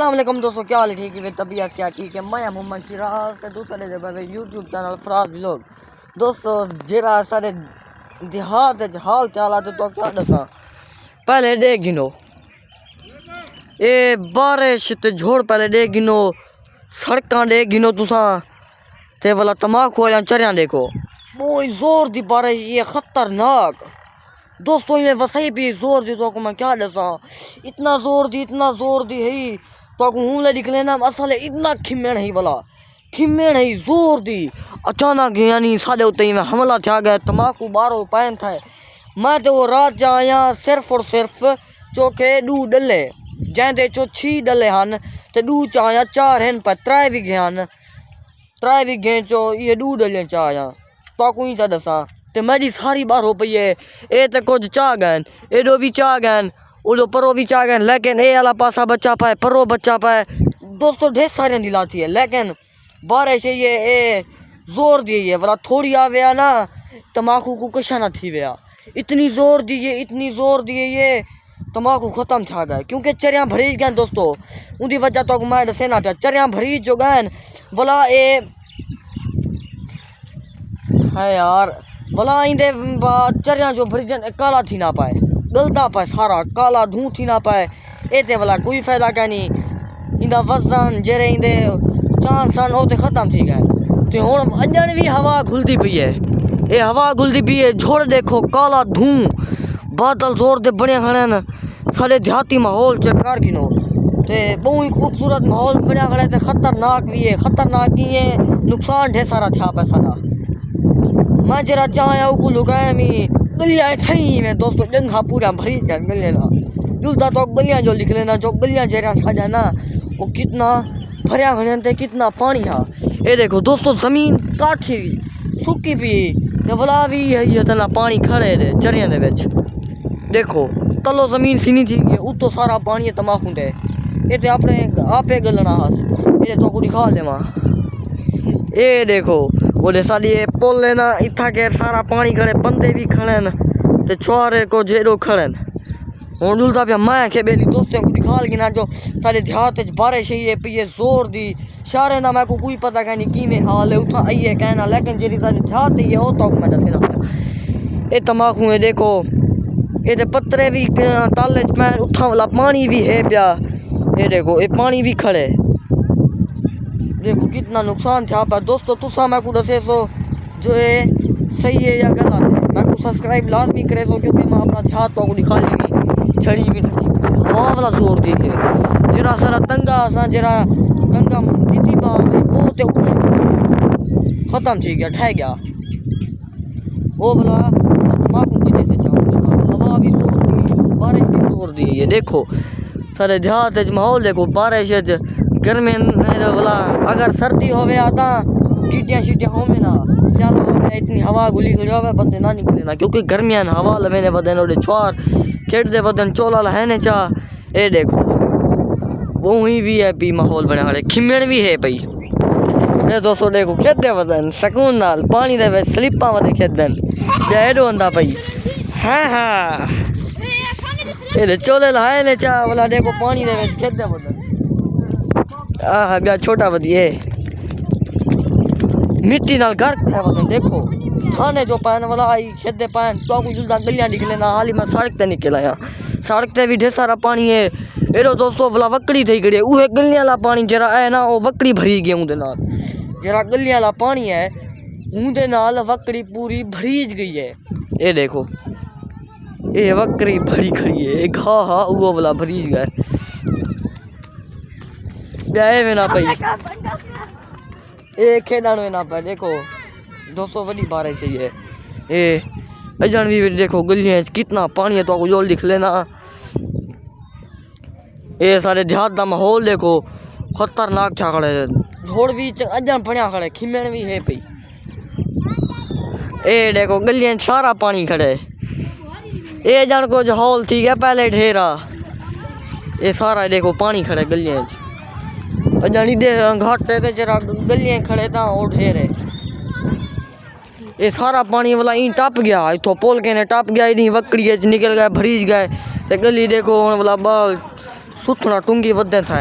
अस्सलाम वालेकुम दोस्तों, क्या हाल है? ठीक है, तबीयत क्या ठीक है? मैं मोहम्मद शिराज के दूसरे यूट्यूब चैनल फराज व्लॉग। दोस्तों जरा सारे देहात हाल चाल तो क्या दसा पहले देख गिनो ये बारिश ते झोड़ पहले देख गिनो सड़कां देख गिनो तुसा ते वाला तमाकू वाला चरिया देखो बहुत जोर दी बारिश ये खतरनाक। दोस्तों ये वसई भी जोर दी तो मैं क्या दसा इतना जोर दी है तो हूँ निकले ना असल इतना खिमेण है भला खिमेण है जोर दी अचानक यानी साढ़े उतई में हमला थया गया तमाकू बारो पैन था। मैं तो वो रात जा आया सिर्फ और सिर्फ चौके डू डले जैसे चो 6 डले हैं तो डू चाया 4 हैं पर 3 विघे हैं 3 विघे चो ये डू डले चाया तो ही चा दसा ते मेरी सारी बार हो पई है ये तो कुछ चाह गए एडो भी चाह गए उड़ो परो भी चाह गए लेकिन ये वाला पासा बच्चा पाए परो बच्चा पाए। दोस्तों ढेर सारे दिलाती है लेकिन बारिश ये जोर दी है वाला थोड़ी आ गया ना तमाकू को कशा ना थी गया इतनी जोर दी है ये तमाकू खत्म था गए क्योंकि चरिया भरी गए। दोस्तों उनकी वजह तो मैं दसेना था चरिया भरी जो गए बोला ये है यार भला इंदे चरिया जो भरी जन काला थी ना पाए गलता पाए सारा काला धूं थी ना पाए एते भला कोई फायदा क्या नहीं इंदा वजन जेरे इंदे चांद सन होते खत्म थी गए तो हुण अजन भी हवा घुलती पई है ये हवा घुलती पई है झोड़ देखो काला धूं बादल जोर दे बने खड़े न सारे देहाती माहौल चेक कर गिनो ते बहुत ही खूबसूरत माहौल बना खड़े ते खतरनाक भी है खतरनाक ही है नुकसान ढेर सारा था पे सारा मैं जरा चाया को लुकाया मी गलियाँ थी में दोस्तों जंगा पूरा भरी गया गलियाँ ना जुलता तो गलियाँ जो लिख लेना जो गलियाँ जरा साजा ना वो कितना भरिया भरिया थे कितना पानी था। ये देखो दोस्तों जमीन काठी सुकी पी भला भी है तना पानी खड़े रे चरिया दे विच देखो तलो जमीन सीनी थी उतो सारा पानी तमाकू दे ये अपने आपे गलना हस ये तो को दिखा लेवा ये देखो बोले साली ये पुल है ना इतना के सारा पानी खड़े बंदे भी खड़े न ते छोरे को जेड़ो खड़े हूँ जुलता पे मैं के बेली दोस्तों को दिखा ना जो सारे देहात बारिश है पी जोर दी शारे ना मैं को कोई पता कहीं की में हाल है उठा आई है कहना लेकिन जेरी सारी देहात है हो तो मैं दसना ये तमाकू है देखो ये पत्रे भी ताले पैर उठा वाला पानी भी है प्या ये देखो ये पानी भी खड़े देखो कितना नुकसान था पर दोस्तों तुसा मैं को दसे सो जो है सही है या गलत है मैं को सब्सक्राइब लाजमी करे सो क्योंकि मैं अपना ध्यान तो दिखा लेगी छड़ी भी हवा वाला जोर दी है जरा सारा तंगा सा जरा तंगा इतनी बात है वो तो खत्म थी गया ठह गया वो वाला तमाकू की जैसे चाहूँ हवा भी जोर दी बारिश भी जोर दी है देखो सारे देहात माहौल देखो बारिश गर्मी वाला अगर सर्दी हो गया तो कीटियाँ शीटियाँ हो में ना सियाल हो गया इतनी हवा गुली गुली हो बंदे ना निकले ना क्योंकि गर्मियाँ हवा लवेने बदन और छोर खेड़ते बदन चोला है ने चा ये देखो वो ही भी है पी माहौल बने खड़े खिमेण भी है पई ये दोस्तों देखो खेदे बदन सकून नाल पानी दे स्लिपा वदे खेदन एडो आंदा पई हाँ ये चोले लाए ने चा वाला देखो पानी दे खेदे बदन आह ब्या छोटा बदिए मिट्टी नाल घर बदन देखो थाने जो पैन वाला आई खेदे पैन तो कुछ गलियाँ निकले ना हाली मैं सड़क ते निकल आया सड़क ते भी ढेर सारा पानी है एडो दोस्तों वाला वकड़ी थी गई उहे गलियाँ वाला पानी जरा है ना वो वकड़ी भरी गई उनके नाल जरा गलियाँ वाला पानी है उनके नाल वकड़ी पूरी भरीज गई है ये देखो ये वकड़ी भरी खड़ी है घा हा वो वाला भरीज गए ब्याह में ना पाई एक खेलन में ना पाए देखो दोस्तों बड़ी बारिश सही है ये अजन भी देखो गलियाँ कितना पानी है तो आपको जोल लिख लेना ये सारे देहात का माहौल देखो खतरनाक छा खड़े झोड़ भी अजन पड़िया खड़े खिमेण भी है पई ये देखो गलियाँ सारा पानी खड़े ये जन को हाल थी गया पहले ढेरा ये सारा देखो पानी खड़े गलियाँ जानी दे घाटे ते जरा गलियाँ खड़े था और ढेर है ये सारा पानी वाला ई टप गया इतो पोल के ने टप गया इनी वकड़ी निकल गए भरीज गए ते गली देखो वाला बाल सुथना टूंगी वधे था।